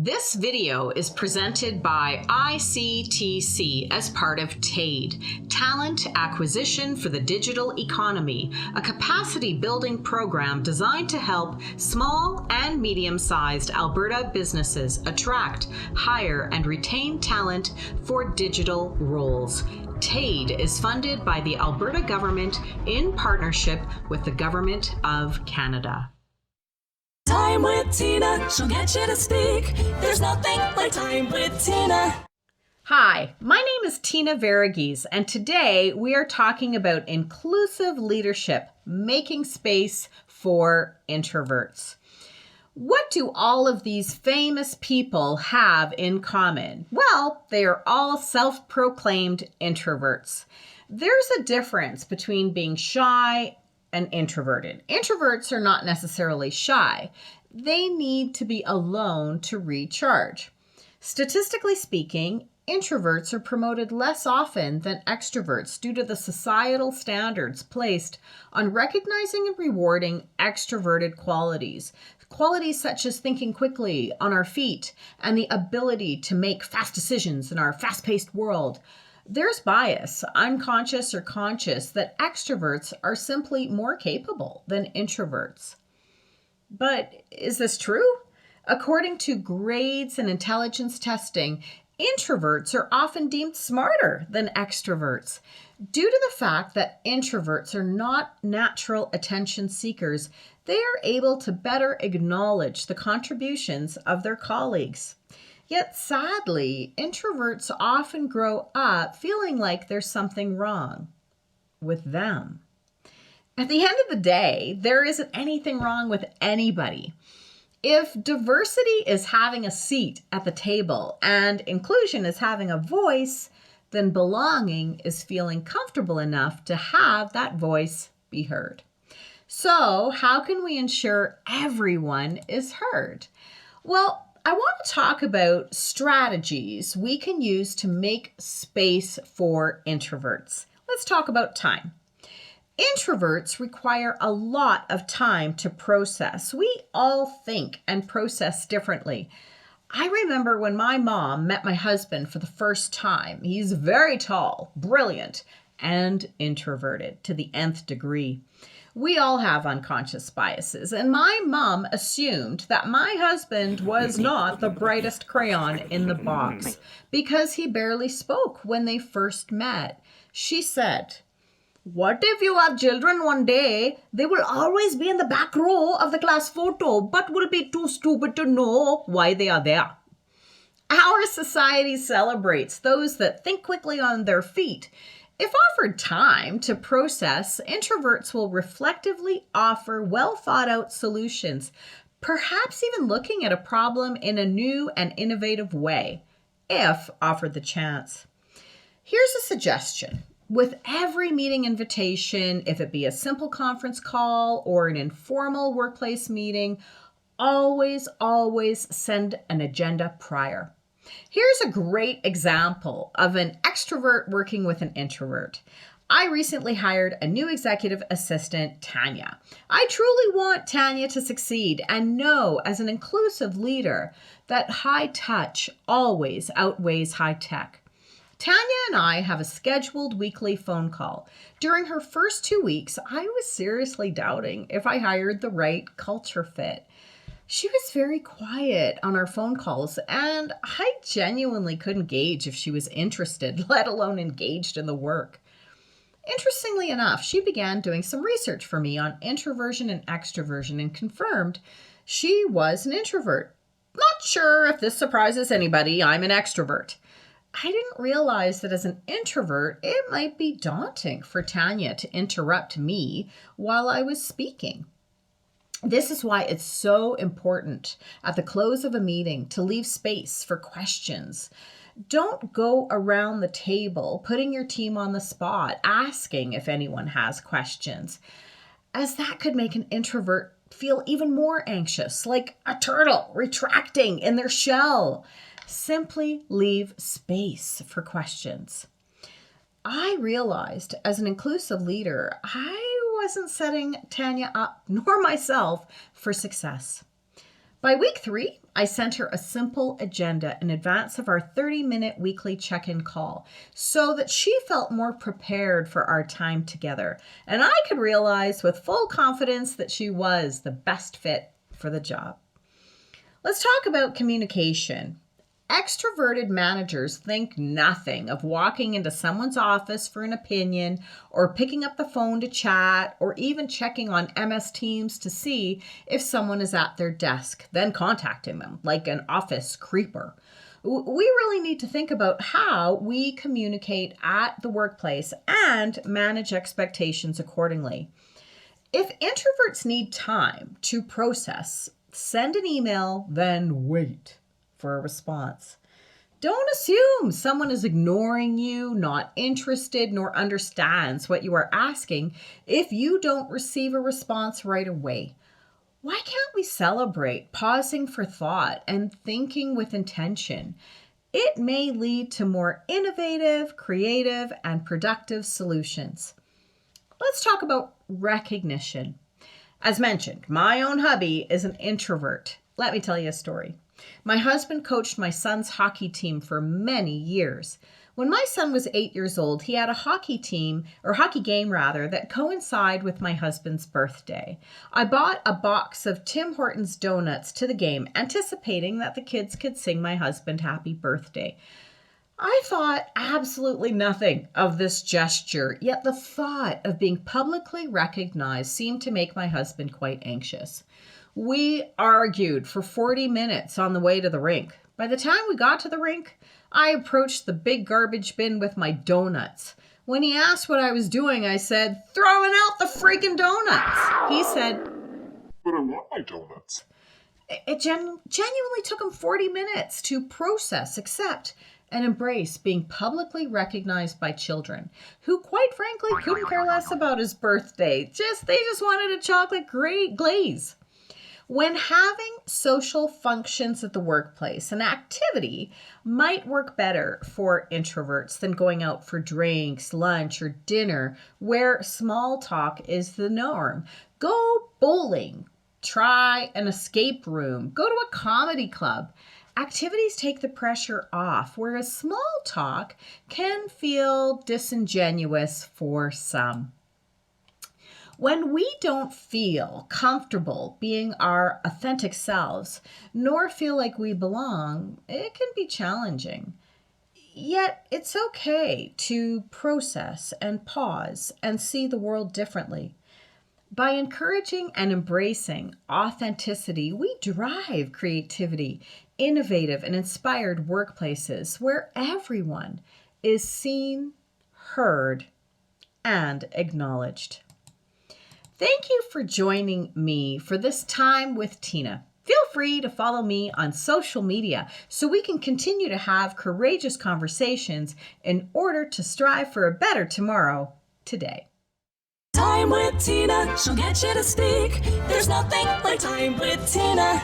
This video is presented by ICTC as part of TADE, Talent Acquisition for the Digital Economy, a capacity-building program designed to help small and medium-sized Alberta businesses attract, hire, and retain talent for digital roles. TADE is funded by the Alberta Government in partnership with the Government of Canada. Time with Tina, she'll get you to speak. There's nothing like Time with Tina. Hi, my name is Tina Varughese, and today we are talking about inclusive leadership, making space for introverts. What do all of these famous people have in common? Well, they are all self-proclaimed introverts. There's a difference between being shy and introverted. Introverts are not necessarily shy. They need to be alone to recharge. Statistically speaking, introverts are promoted less often than extroverts due to the societal standards placed on recognizing and rewarding extroverted qualities. Qualities such as thinking quickly, on our feet, and the ability to make fast decisions in our fast-paced world. There's bias, unconscious or conscious, that extroverts are simply more capable than introverts. But is this true? According to grades and intelligence testing, introverts are often deemed smarter than extroverts. Due to the fact that introverts are not natural attention seekers, they are able to better acknowledge the contributions of their colleagues. Yet sadly, introverts often grow up feeling like there's something wrong with them. At the end of the day, there isn't anything wrong with anybody. If diversity is having a seat at the table and inclusion is having a voice, then belonging is feeling comfortable enough to have that voice be heard. So, how can we ensure everyone is heard? Well, I want to talk about strategies we can use to make space for introverts. Let's talk about time. Introverts require a lot of time to process. We all think and process differently. I remember when my mom met my husband for the first time. He's very tall, brilliant, and introverted to the nth degree. We all have unconscious biases, and my mom assumed that my husband was not the brightest crayon in the box because he barely spoke when they first met. She said, "What if you have children one day? They will always be in the back row of the class photo, but will be too stupid to know why they are there." Our society celebrates those that think quickly on their feet. If offered time to process, introverts will reflectively offer well-thought-out solutions, perhaps even looking at a problem in a new and innovative way, if offered the chance. Here's a suggestion. With every meeting invitation, if it be a simple conference call or an informal workplace meeting, always send an agenda prior. Here's a great example of an extrovert working with an introvert. I recently hired a new executive assistant, Tanya. I truly want Tanya to succeed and know as an inclusive leader that high touch always outweighs high tech. Tanya and I have a scheduled weekly phone call. During her first 2 weeks, I was seriously doubting if I hired the right culture fit. She was very quiet on our phone calls, and I genuinely couldn't gauge if she was interested, let alone engaged in the work. Interestingly enough, she began doing some research for me on introversion and extroversion and confirmed she was an introvert. Not sure if this surprises anybody, I'm an extrovert. I didn't realize that as an introvert, it might be daunting for Tanya to interrupt me while I was speaking. This is why it's so important at the close of a meeting to leave space for questions. Don't go around the table putting your team on the spot, asking if anyone has questions, as that could make an introvert feel even more anxious, like a turtle retracting in their shell. Simply leave space for questions. I realized as an inclusive leader, I wasn't setting Tanya up, nor myself, for success. By week 3, I sent her a simple agenda in advance of our 30-minute weekly check-in call so that she felt more prepared for our time together, and I could realize with full confidence that she was the best fit for the job. Let's talk about communication. Extroverted managers think nothing of walking into someone's office for an opinion or picking up the phone to chat or even checking on MS Teams to see if someone is at their desk, then contacting them like an office creeper. We really need to think about how we communicate at the workplace and manage expectations accordingly. If introverts need time to process, send an email, then wait for a response. Don't assume someone is ignoring you, not interested, nor understands what you are asking if you don't receive a response right away. Why can't we celebrate pausing for thought and thinking with intention? It may lead to more innovative, creative, and productive solutions. Let's talk about recognition. As mentioned, my own hubby is an introvert. Let me tell you a story. My husband coached my son's hockey team for many years. When my son was 8 years old, he had a hockey game that coincided with my husband's birthday. I bought a box of Tim Hortons donuts to the game, anticipating that the kids could sing my husband happy birthday. I thought absolutely nothing of this gesture, yet the thought of being publicly recognized seemed to make my husband quite anxious. We argued for 40 minutes on the way to the rink. By the time we got to the rink, I approached the big garbage bin with my donuts. When he asked what I was doing, I said, "Throwing out the freaking donuts." He said, "But I want my donuts." It genuinely took him 40 minutes to process, accept, and embrace being publicly recognized by children who, quite frankly, couldn't care less about his birthday. They just wanted a chocolate glaze. When having social functions at the workplace, an activity might work better for introverts than going out for drinks, lunch, or dinner, where small talk is the norm. Go bowling, try an escape room, go to a comedy club. Activities take the pressure off, whereas small talk can feel disingenuous for some. When we don't feel comfortable being our authentic selves, nor feel like we belong, it can be challenging. Yet it's okay to process and pause and see the world differently. By encouraging and embracing authenticity, we drive creativity, innovative and inspired workplaces where everyone is seen, heard, and acknowledged. Thank you for joining me for this time with Tina. Feel free to follow me on social media so we can continue to have courageous conversations in order to strive for a better tomorrow today. Time with Tina, she'll get you to speak. There's nothing like Time with Tina.